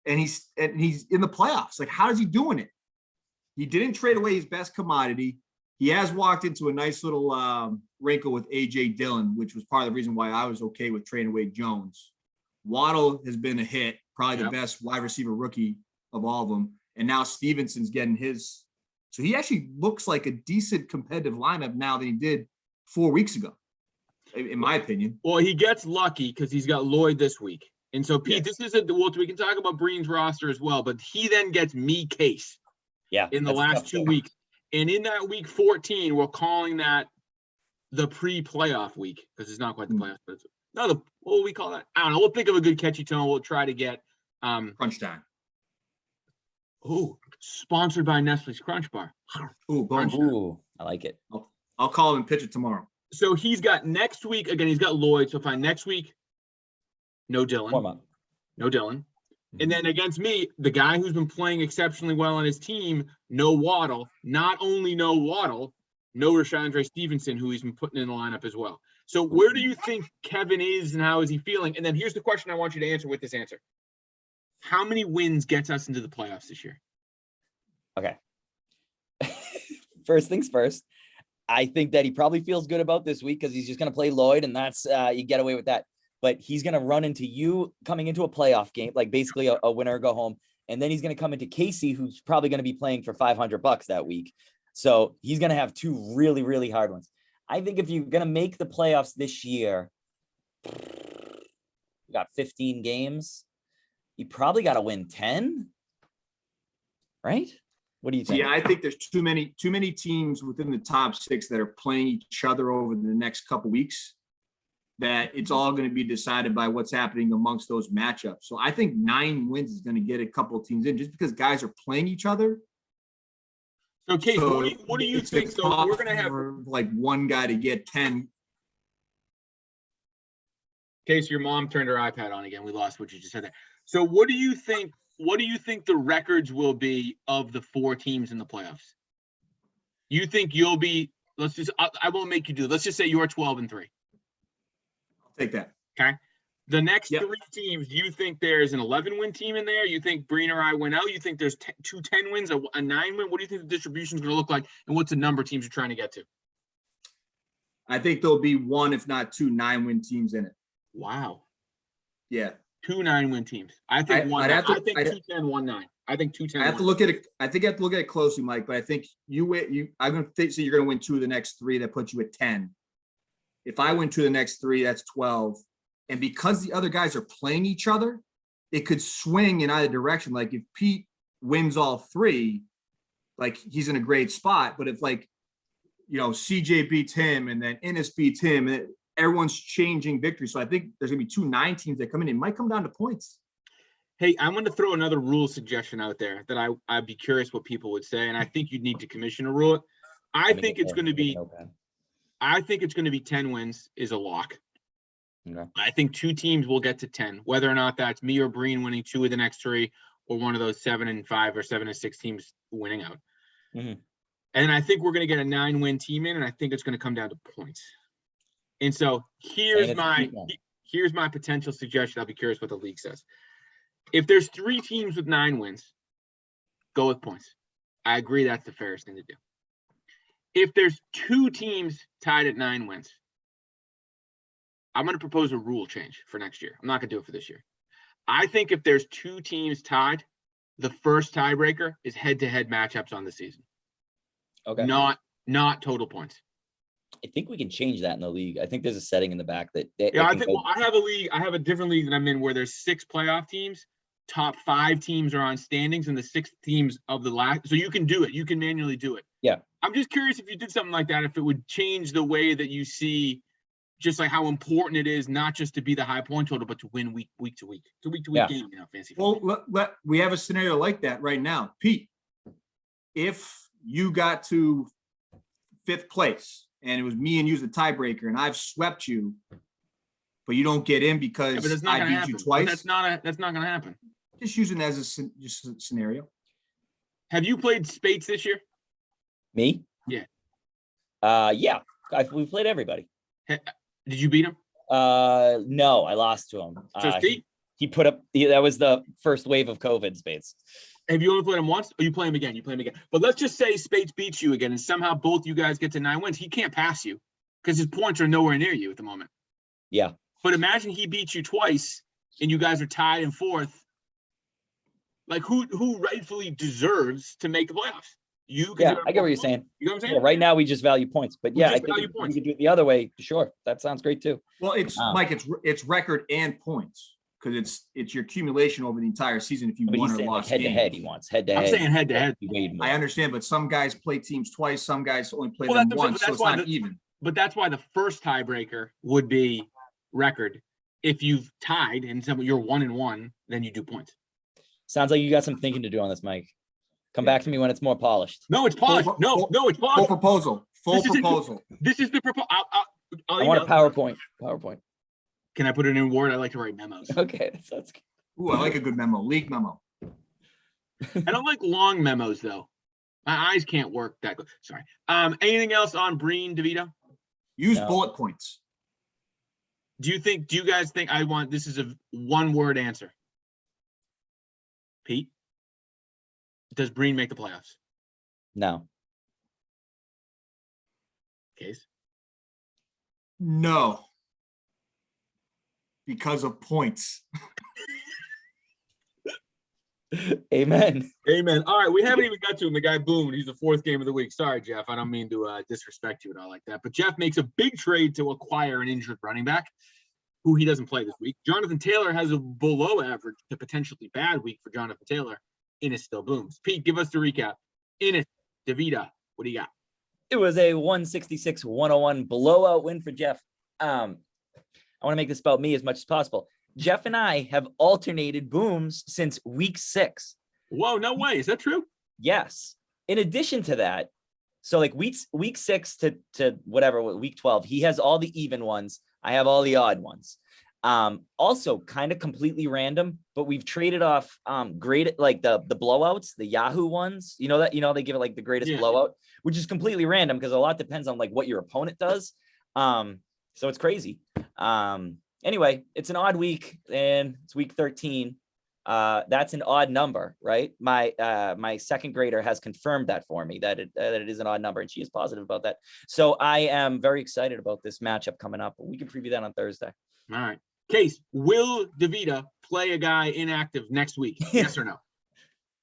and he's in the playoffs. Like, how is he doing it? He didn't trade away his best commodity. He has walked into a nice little wrinkle with AJ Dillon, which was part of the reason why I was okay with trading away Jones. Waddle has been a hit, probably the best wide receiver rookie of all of them. And now Stevenson's getting his. So he actually looks like a decent competitive lineup now than he did 4 weeks ago, in my opinion. Well, he gets lucky because he's got Lloyd this week. And so, Pete, Yes. this is we can talk about Breen's roster as well, but he then gets me Case in the last 2 weeks. And in that week 14, we're calling that the pre-playoff week because it's not quite the playoffs, but it's what will we call that? I don't know. We'll think of a good catchy tone. We'll try to get Crunch time. Sponsored by Nestle's Crunch Bar. Boom. Ooh, I like it. I'll call him and pitch it tomorrow. So he's got next week, again, he's got Lloyd. So fine, next week, no Dillon. Warm up. No Dillon. And then against me, the guy who's been playing exceptionally well on his team, no Waddle. Not only no Waddle, no Rashandre Stevenson, who he's been putting in the lineup as well. So where do you think Kevin is and how is he feeling? And then here's the question I want you to answer with this answer. How many wins gets us into the playoffs this year? Okay. First things first. I think that he probably feels good about this week because he's just going to play Lloyd, and that's you get away with that. But he's going to run into you coming into a playoff game, like basically a winner or go home. And then he's going to come into Casey, who's probably going to be playing for $500 that week. So he's going to have two really, really hard ones. I think if you're going to make the playoffs this year, you got 15 games. You probably got to win 10, right? What do you think? Yeah, I think there's too many teams within the top 6 that are playing each other over the next couple weeks, that it's all going to be decided by what's happening amongst those matchups. So I think 9 wins is going to get a couple of teams in just because guys are playing each other. Okay, So what do you it's think? So we're going to have like one guy to get 10. Case, your mom turned her iPad on again. We lost what you just said there. So what do you think? What do you think the records will be of the 4 teams in the playoffs? You think you'll be? I won't make you do it. Let's just say you're 12-3. I'll take that. Okay. The next Yep. 3 teams, do you think there's an 11-win team in there? You think Breen or I win out? You think there's 2 10 wins, a 9 win? What do you think the distribution is going to look like? And what's the number of teams you're trying to get to? I think there'll be 1, if not 2, 9-win teams in it. Wow. Yeah. 2 9-win teams. I think I'd have to- I think 2-10, 1-9. I think 2-10. I have to look at it. I think I have to look at it closely, Mike. But I think I'm going to think so. You're going to win 2 of the next 3. That puts you at 10. If I win 2 of the next 3, that's 12. And because the other guys are playing each other, it could swing in either direction. Like if Pete wins all 3, like he's in a great spot. But if CJ beats him and then Ennis beats him, and everyone's changing victory. So I think there's going to be 2 9 teams that come in. It might come down to points. Hey, I'm going to throw another rule suggestion out there that I'd be curious what people would say, and I think you'd need to commission a rule. I think it's going to be 10 wins is a lock. Okay. I think 2 teams will get to 10, whether or not that's me or Breen winning 2 of the next 3, or one of those 7-5 or 7-6 teams winning out. Mm-hmm. And I think we're going to get a 9-win team in, and I think it's going to come down to points. And so here's my potential suggestion. I'll be curious what the league says. If there's 3 teams with 9 wins, go with points. I agree that's the fairest thing to do. If there's 2 teams tied at 9 wins, I'm going to propose a rule change for next year. I'm not going to do it for this year. I think if there's 2 teams tied, the first tiebreaker is head-to-head matchups on the season. Okay. Not total points. I think we can change that in the league. I think there's a setting in the back that. I have a league. I have a different league that I'm in where there's 6 playoff teams. Top 5 teams are on standings, and the 6 teams of the last. So you can do it. You can manually do it. Yeah. I'm just curious if you did something like that, if it would change the way that you see just like how important it is not just to be the high point total, but to win week to week. It's a week to week Yeah. game, fantasy football. Well, we have a scenario like that right now. Pete, if you got to 5th place and it was me and you's the tiebreaker and I've swept you, but you don't get in Yeah, because but that's not I gonna beat happen. you But twice. that's not gonna happen. Just using it as just a scenario. Have you played Spates this year? Me? Yeah. Yeah. We played everybody. Did you beat him? No, I lost to him. So Steve, He put up. That was the first wave of COVID. Spades. have you only played him once? Or you play him again? You play him again. But let's just say Spates beats you again, and somehow both you guys get to 9 wins. He can't pass you because his points are nowhere near you at the moment. Yeah. But imagine he beats you twice, and you guys are tied in 4th. Like who rightfully deserves to make the playoffs? You? Yeah, I get what you're saying. You know what I'm saying? Yeah, right now we just value points, but We yeah, just I think value if points. we could do it the other way. Sure, that sounds great too. Well, it's Mike, it's record and points because it's your accumulation over the entire season if you But won he's or saying like lost head to head. games. He wants head to I'm head. saying head to head. I understand, but some guys play teams twice, some guys only play Well, them that's what I'm once, saying, so but it's that's not even. But that's why the first tiebreaker would be record. If you've tied and you're 1-1, then you do points. Sounds like you got some thinking to do on this, Mike. Come back to me when it's more polished. No, it's polished. No, it's Full polished. proposal. Full This is it. proposal. This is the proposal. I want a PowerPoint. PowerPoint. Can I put it in Word? I like to write memos. Okay, that sounds good. Ooh, I like a good memo. League memo. I don't like long memos though. My eyes can't work that good. Sorry. Anything else on Breen, DeVito? Use No. bullet points. Do you guys think this is a 1-word answer? Pete? Does Breen make the playoffs? No. Case? No. Because of points. Amen. Amen. All right, we haven't even got to him. The guy boomed. He's the 4th game of the week. Sorry, Jeff. I don't mean to disrespect you at all like that. But Jeff makes a big trade to acquire an injured running back who he doesn't play this week. Jonathan Taylor has a below average to potentially bad week for Jonathan Taylor. Innis still booms. Pete, give us the recap. Innis, DeVita, what do you got? It was a 166-101 blowout win for Jeff. I want to make this about me as much as possible. Jeff and I have alternated booms since week 6. Whoa, no way. Is that true? Yes. In addition to that, so like week 6 to whatever, week 12, he has all the even ones. I have all the odd ones. Also kind of completely random, but we've traded off great, like the blowouts, the Yahoo ones, they give it like the greatest blowout, which is completely random because a lot depends on like what your opponent does. So it's crazy. Anyway, it's an odd week and it's week 13. That's an odd number, right? My second grader has confirmed that for me that it is an odd number, and she is positive about that. So I am very excited about this matchup coming up. We can preview that on Thursday. All right. Case, will DeVita play a guy inactive next week? Yes or no?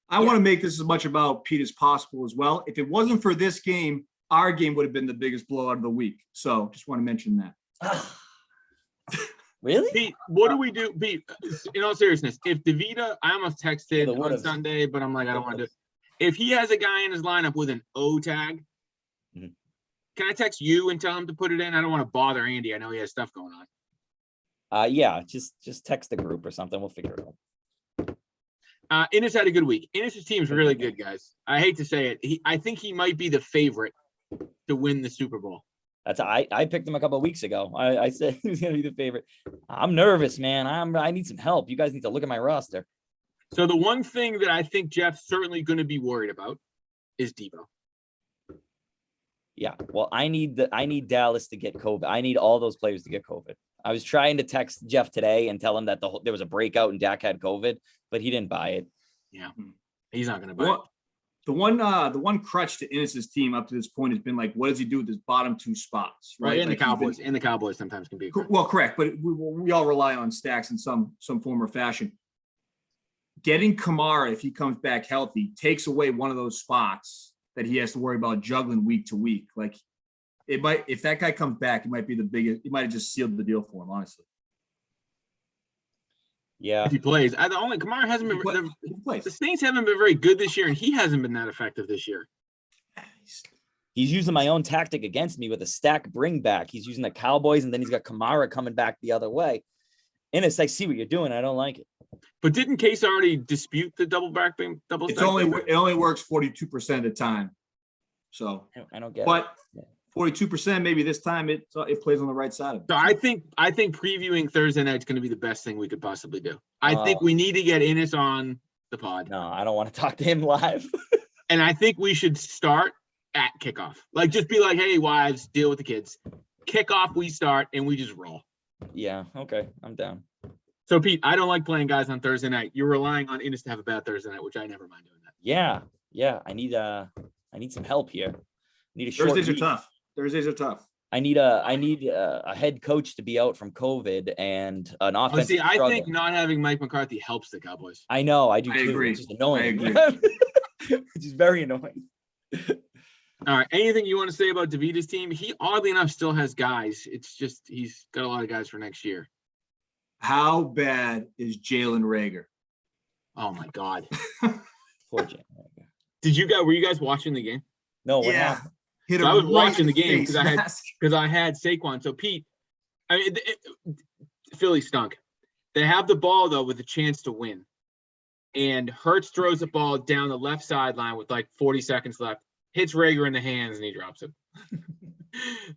I want to make this as much about Pete as possible as well. If it wasn't for this game, our game would have been the biggest blowout of the week. So just want to mention that. Really? Pete, what do we do? Pete, in all seriousness, if DeVita, I almost texted on Sunday, but I'm like, I don't want to do it. If he has a guy in his lineup with an O tag, can I text you and tell him to put it in? I don't want to bother Andy. I know he has stuff going on. Yeah, just text the group or something. We'll figure it out. Innis had a good week. Innis's team's really good, guys. I hate to say it. I think he might be the favorite to win the Super Bowl. I picked him a couple of weeks ago. I said he was gonna be the favorite. I'm nervous, man. I need some help. You guys need to look at my roster. So the one thing that I think Jeff's certainly going to be worried about is Debo. Yeah, well, I need Dallas to get COVID. I need all those players to get COVID. I was trying to text Jeff today and tell him that there was a breakout and Dak had COVID, but he didn't buy it. Yeah, he's not going to buy it. The one crutch to Innis's team up to this point has been like, what does he do with his bottom 2 spots? Right, and like the Cowboys sometimes can be. Well, correct, but we all rely on stacks in some form or fashion. Getting Kamara, if he comes back healthy, takes away one of those spots that he has to worry about juggling week to week. Like it might, if that guy comes back, it might be the biggest. It might have just sealed the deal for him, honestly. Yeah, if he plays. Kamara hasn't been. The Saints haven't been very good this year, and he hasn't been that effective this year. He's using my own tactic against me with a stack bring back. He's using the Cowboys, and then he's got Kamara coming back the other way. And it's like, see what you're doing. I don't like it. But didn't Case already dispute the double stack? It only works 42% of the time. So I don't get it. But 42%, maybe this time it plays on the right side of it. So I think previewing Thursday night is going to be the best thing we could possibly do. I think we need to get Innes on the pod. No, I don't want to talk to him live. And I think we should start at kickoff. Like, just be like, hey, wives, deal with the kids. Kickoff, we start, and we just roll. Yeah, okay, I'm down. So, Pete, I don't like playing guys on Thursday night. You're relying on Innes to have a bad Thursday night, which I never mind doing that. Yeah. I need some help here. I need a short Thursdays week. are tough. Thursdays are tough. I need a head coach to be out from COVID and an offensive I struggle. think not having Mike McCarthy helps the Cowboys. I know, I do I too. agree. It's just annoying. I agree. Which is very annoying. All right. Anything you want to say about DeVita's team? He, oddly enough, still has guys. It's just he's got a lot of guys for next year. How bad is Jalen Reagor? Oh, my God. Poor Jalen. Were you guys watching the game? No, what happened? Hit So I him was right watching in the game face mask. because I had Saquon. So, Pete, I mean, Philly stunk. They have the ball, though, with a chance to win. And Hurts throws the ball down the left sideline with like 40 seconds left, hits Reagor in the hands, and he drops it.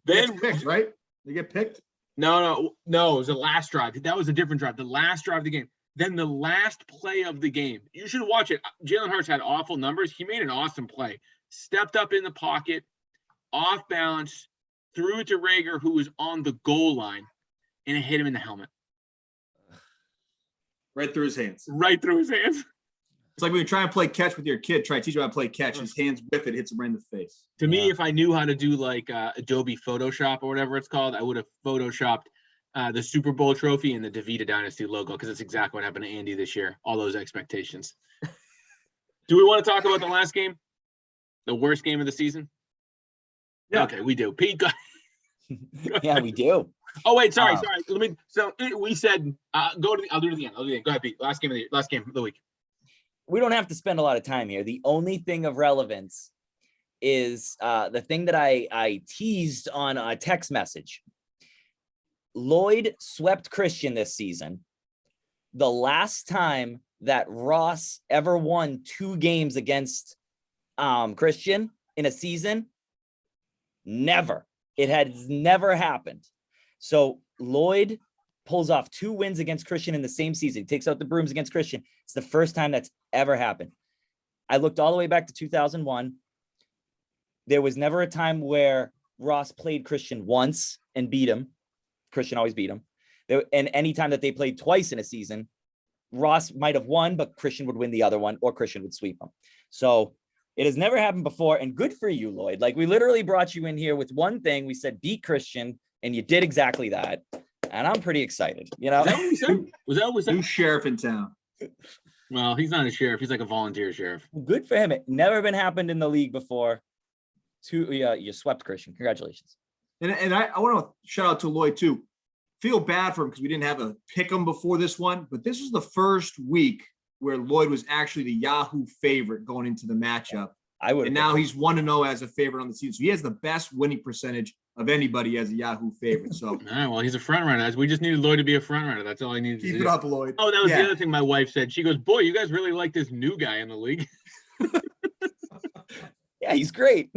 Then picked, right? They get picked? No, it was the last drive. That was a different drive. The last drive of the game. Then the last play of the game. You should watch it. Jalen Hurts had awful numbers. He made an awesome play. Stepped up in the pocket, off balance, threw it to Reagor, who was on the goal line, and it hit him in the helmet. Right through his hands. Right through his hands. It's like when you try and play catch with your kid, try to teach him how to play catch. His hands whip it, hits him right in the face. To me, if I knew how to do like Adobe Photoshop or whatever it's called, I would have Photoshopped the Super Bowl trophy and the DeVita Dynasty logo, because it's exactly what happened to Andy this year. All those expectations. Do we want to talk about the last game? The worst game of the season? Yeah. Okay, we do. Pete, go Yeah, we do. Oh wait, sorry. We said I'll do it at the end. Go ahead, Pete. Last game of the week. We don't have to spend a lot of time here. The only thing of relevance is the thing that I teased on a text message. Lloyd swept Christian this season. The last time that Ross ever won 2 games against Christian in a season, never. It has never happened. So Lloyd pulls off 2 wins against Christian in the same season. He takes out the brooms against Christian. It's the first time that's ever happened. I looked all the way back to 2001. There was never a time where Ross played Christian once and beat him. Christian always beat him. And any time that they played twice in a season, Ross might have won, but Christian would win the other one, or Christian would sweep him. So it has never happened before. And good for you, Lloyd. Like, we literally brought you in here with one thing. We said, beat Christian, and you did exactly that. And I'm pretty excited. You know, Is that what we said? Was that? New sheriff in town. Well, he's not a sheriff. He's like a volunteer sheriff. good for him. It never been happened in the league before. You swept Christian. Congratulations. And I want to shout out to Lloyd too. Feel bad for him because we didn't have a pick 'em before this one, but this was the first week where Lloyd was actually the Yahoo favorite going into the matchup. I would. And now he's 1-0 as a favorite on the season. So he has the best winning percentage of anybody as a Yahoo favorite. So All right, well, he's a front runner. We just needed Lloyd to be a front runner. That's all I needed to keep do. it up, Lloyd. Oh, that was the Yeah. other thing my wife said. She goes, "Boy, you guys really like this new guy in the league." Yeah, he's great.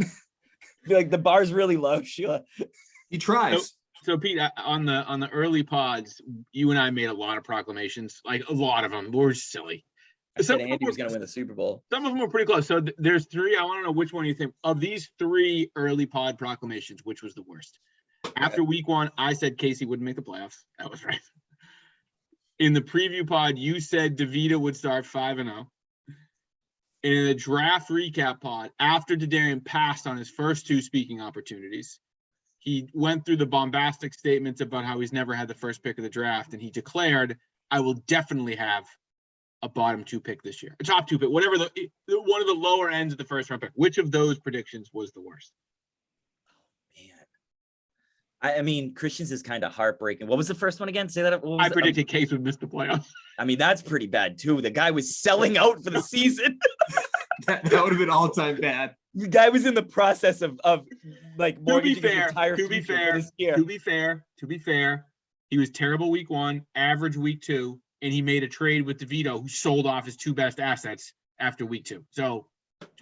Feel like the bar's really low. Sheila. He tries. So Pete, on the early pods, you and I made a lot of proclamations. Like a lot of them were silly. I said Some of Andy them was going to win the Super Bowl. Some of them were pretty close. So there's 3. I want to know which one you think of these 3 early pod proclamations. Which was the worst? After week 1, I said Casey wouldn't make the playoffs. That was right. In the preview pod, you said DeVita would start 5-0. And in the draft recap pod, after D'Adarian passed on his first 2 speaking opportunities, he went through the bombastic statements about how he's never had the first pick of the draft, and he declared, "I will definitely have a bottom 2 pick this year, a top 2 pick, whatever one of the lower ends of the first round pick." Which of those predictions was the worst? Man, I mean, Christian's is kind of heartbreaking. What was the first one again? Say that. I predicted Case would miss the playoffs. I mean, that's pretty bad too. The guy was selling out for the season. That would have been all-time bad. The guy was in the process of like mortgaging his entire to be future fair, for this year. to be fair, he was terrible week 1, average week 2, and he made a trade with DeVito, who sold off his 2 best assets after week 2. So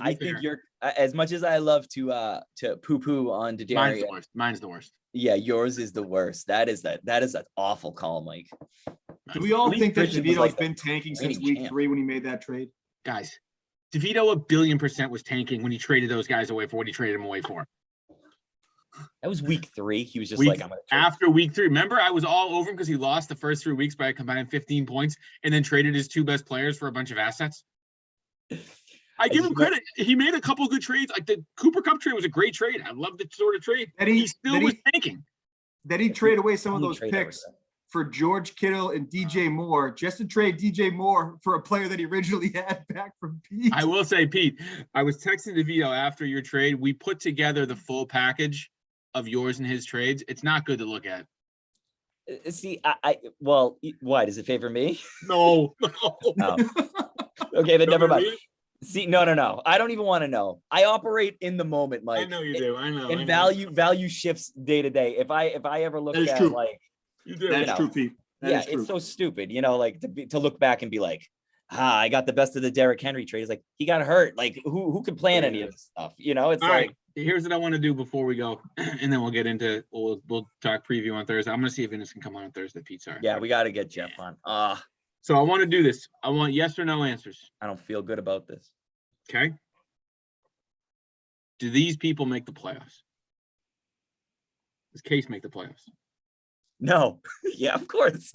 I think you're, as much as I love to poo-poo on D'Addario. Mine's the worst. Yeah, yours is the worst. That is an awful call, Mike. Do we all think that Christian was DeVito's like been tanking since reigning week champ. 3 when he made that trade? Guys, DeVito 1,000,000,000% was tanking when he traded those guys away for what he traded them away for. That was week 3. He was just like, I'm gonna trade. After week 3. Remember, I was all over him because he lost the first 3 weeks by a combined 15 points and then traded his 2 best players for a bunch of assets. I give him credit. He made a couple of good trades. Like the Cooper Cup trade was a great trade. I love the sort of trade. He still was tanking. That he trade away some of He those trade picks everything. for George Kittle and DJ Moore, just to trade DJ Moore for a player that he originally had back from Pete. I will say, Pete, I was texting DeVito after your trade. We put together the full package of yours and his trades. It's not good to look at. See, why does it favor me? No. Oh. Okay, then never mind. See, no. I don't even want to know. I operate in the moment, Mike. I know you do. I know. And value shifts day to day. If I ever look That is at true. like, You do. That is true, Pete. That is true. it's so stupid, like to look back and be like, I got the best of the Derrick Henry trade. It's like he got hurt. Like who can plan any of this stuff? It's All like right. Here's what I want to do before we go, and then we'll get into we'll talk preview on Thursday. I'm gonna see if Innes can come on Thursday, Pete. Sorry. yeah, we got to get Jeff on. So I want to do this. I want yes or no answers. I don't feel good about this. Okay. Do these people make the playoffs? Does Case make the playoffs? No. Yeah, of course.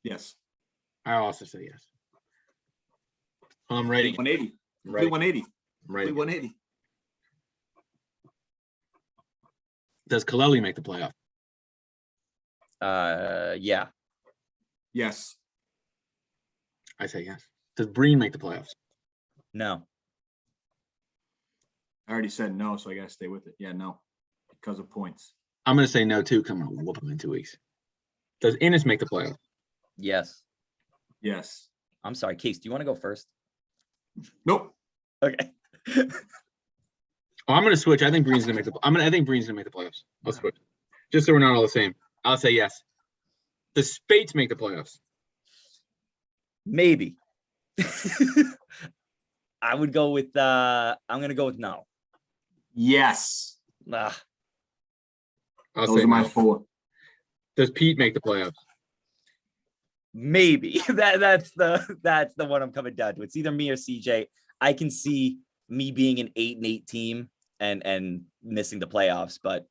Yes. I also say yes. I'm writing. 180. Right. 180. Right. 180. Does Kaleli make the playoff? Yeah. Yes. I say yes. Does Breen make the playoffs? No. I already said no, so I gotta stay with it. Yeah, no. Because of points. I'm gonna say no too. Come on, whoop him in 2 weeks. Does Innes make the playoffs? Yes. Yes. I'm sorry, Case. Do you want to go first? Nope. Okay. Oh, I'm gonna switch. I think Breen's gonna make the. I think Breen's gonna make the playoffs. I'll switch, just so we're not all the same. I'll say yes. Does Spates make the playoffs? Maybe. I would go with I'm gonna go with no. Yes. I'll Those say are my no. 4. Does Pete make the playoffs? Maybe. That's the one I'm coming down to. It's either me or CJ. I can see me being an 8-8 team and missing the playoffs, but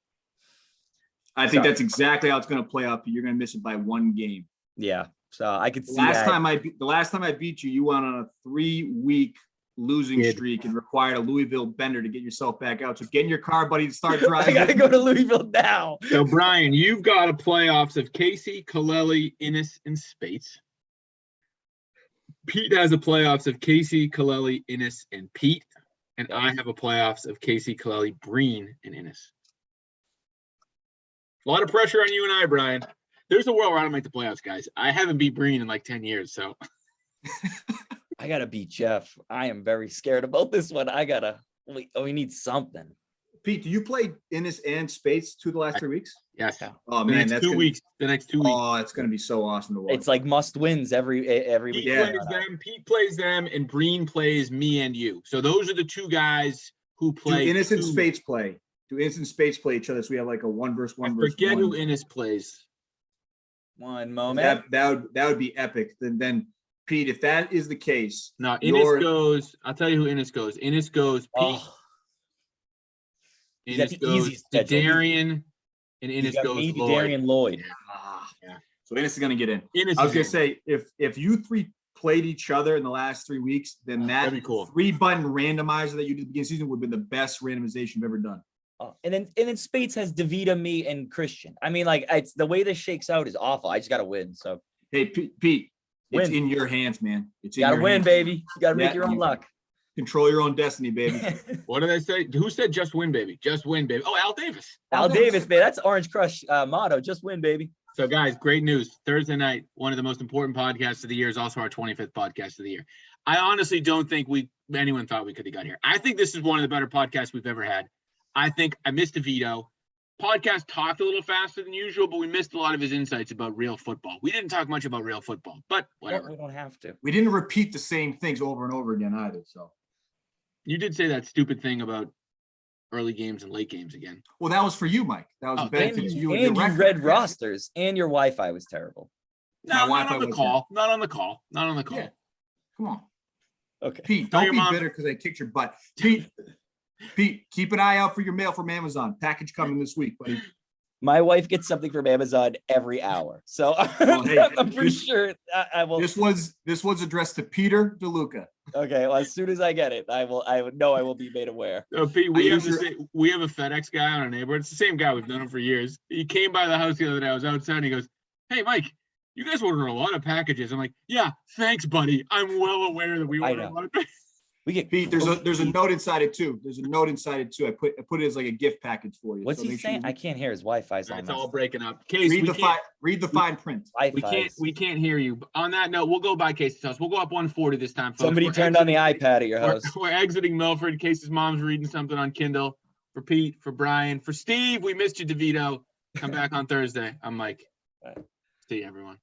I think Sorry. that's exactly how it's gonna play out. You're gonna miss it by 1 game. yeah. So I could see The last time I beat you, you went on a 3-week losing Did. streak and required a Louisville bender to get yourself back out. So get in your car, buddy, to start I driving. gotta go to Louisville now. So Brian, you've got a playoffs of Casey, Kaleli, Innes, and Spates. Pete has a playoffs of Casey, Kaleli, Innes, and Pete. And I have a playoffs of Casey, Kaleli, Breen, and Innes. A lot of pressure on you and I, Brian. There's a world where I don't make the playoffs, guys. I haven't beat Breen in like 10 years, so. I gotta beat Jeff. I am very scared about this one. We need something. Pete, do you play Innes and Spates 2 of the last 3 weeks? Yes. Oh The man, next that's 2 gonna, weeks. The next 2 weeks. oh, it's gonna be so awesome to watch. It's like must wins every Pete week. Yeah. plays them. Pete plays them, and Breen plays me and you. So those are the 2 guys who do play. Innes and 2. Spates play? Do Innes and Spates play each other? So we have like a 1 versus 1 I versus forget 1. who Innes plays. One moment. That would be epic. Then Pete, if that is the case, No, Innes goes. I'll tell you who Innes goes. Innes goes Pete. Oh, He's got Innes the goes easiest to schedule. Darian, and he's Innes got goes maybe Lloyd. Darian Lloyd. so Innes is gonna get in. Innes I was is gonna in. say if you 3 played each other in the last 3 weeks, then that That'd be cool. 3-button randomizer that you did at the beginning of the season would have been the best randomization you've ever done. Oh, and then Spates has DeVita, me, and Christian. I mean, like it's the way this shakes out is awful. I just gotta win. So Hey Pete, it's Win. in your hands, man. It's you in gotta your win, hands. baby. You gotta make Yeah, your own you- luck. Control your own destiny, baby. What did I say? Who said just win, baby? Just win, baby. Oh, Al Davis. Al Davis, man. That's Orange Crush motto. Just win, baby. So, guys, great news. Thursday night, one of the most important podcasts of the year is also our 25th podcast of the year. I honestly don't think we anyone thought we could have got here. I think this is one of the better podcasts we've ever had. I think I missed DeVito. Podcast talked a little faster than usual, but we missed a lot of his insights about real football. We didn't talk much about real football, but whatever. We don't have to. We didn't repeat the same things over and over again either. So You did say that stupid thing about early games and late games again. well, that was for you, Mike. That was a And benefit to you. you read rosters, and your Wi-Fi was terrible. No, not Wi-Fi on the was call. Not on the call. Not on the call. Yeah. Come on, Okay. Pete. Tell Don't your be mom. bitter because I kicked your butt. Pete, keep an eye out for your mail from Amazon. Package coming this week, buddy. My wife gets something from Amazon every hour, so Well, hey, I'm pretty sure I will. This was addressed to Peter DeLuca. Okay, well, as soon as I get it, I will be made aware. Pete, we have a FedEx guy on our neighborhood. It's the same guy. We've known him for years. He came by the house the other day. I was outside and he goes, "Hey, Mike, you guys order a lot of packages." I'm like, "Yeah, thanks, buddy. I'm well aware that we order a lot of packages." We get Pete, there's a note inside it too. There's a note inside it too. I put it as like a gift package for you. What's So he make sure saying? you I can't hear his Wi-Fi's on. It's all breaking up. Case, read the fine print. we can't hear you. On that note, we'll go by Case's house. We'll go up 140 this time, folks. Somebody turned on the iPad at your house. We're exiting Milford. Case's mom's reading something on Kindle. For Pete, for Brian, for Steve, we missed you, DeVito. Come back on Thursday. I'm Mike. Bye. See you, everyone.